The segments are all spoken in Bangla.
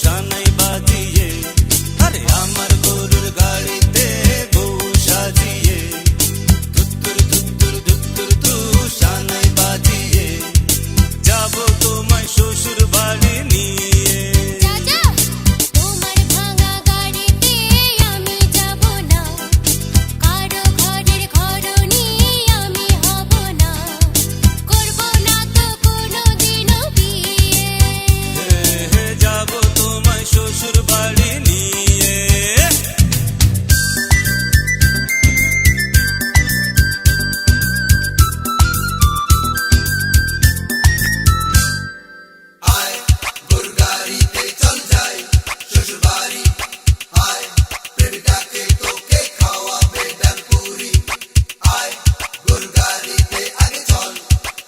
সানাই বাজিয়ে, আরে আমার গরুর গাড়িতে বউ সাজিয়ে, ধুত্তুর ধুত্তুর ধুত্তুর ধু সানাই বাজিয়ে যাব তোমায় শ্বশুর বাড়ি নিয়ে। চাচা, তোমার ভাঙা গাড়িতে আমি যাব না, কারো ঘরের ঘরনি আমি হব না, করব না তো কোনোদিনও বিয়ে। যাব তোমায় শ্বশুর বাড়ি নিয়ে। আয় গরুর গাড়িতে চল যাই শ্বশুর বাড়ি, আয় প্রেমিকাকে তোকে খাওয়াবে ডালপুরি, আয় গরুর গাড়িতে আগে চল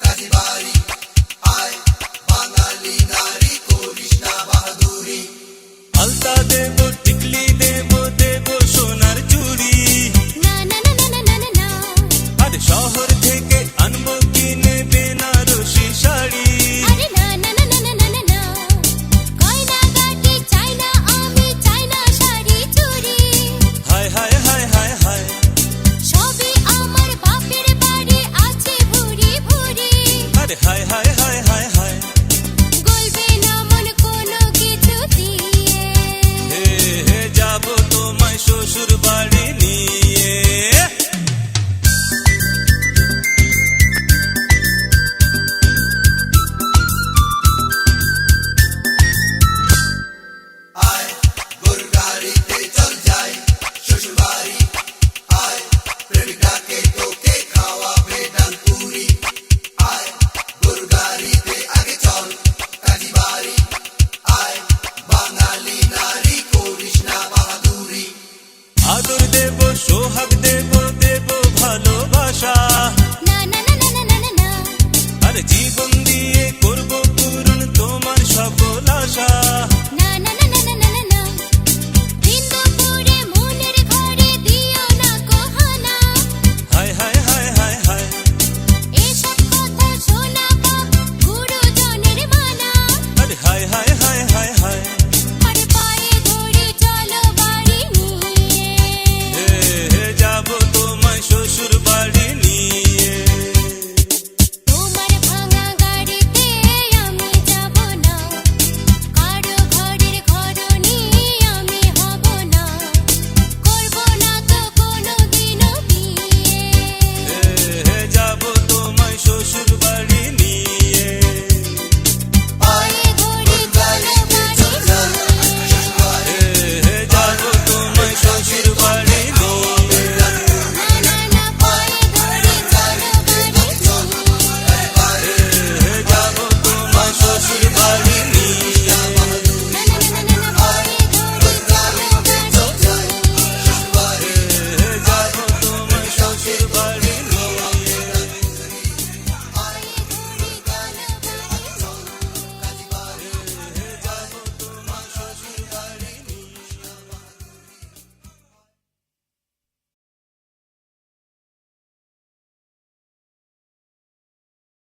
কাজী বাড়ি, আয় বাঙালি নারী করিস না বাহাদুরি। আলতা দেব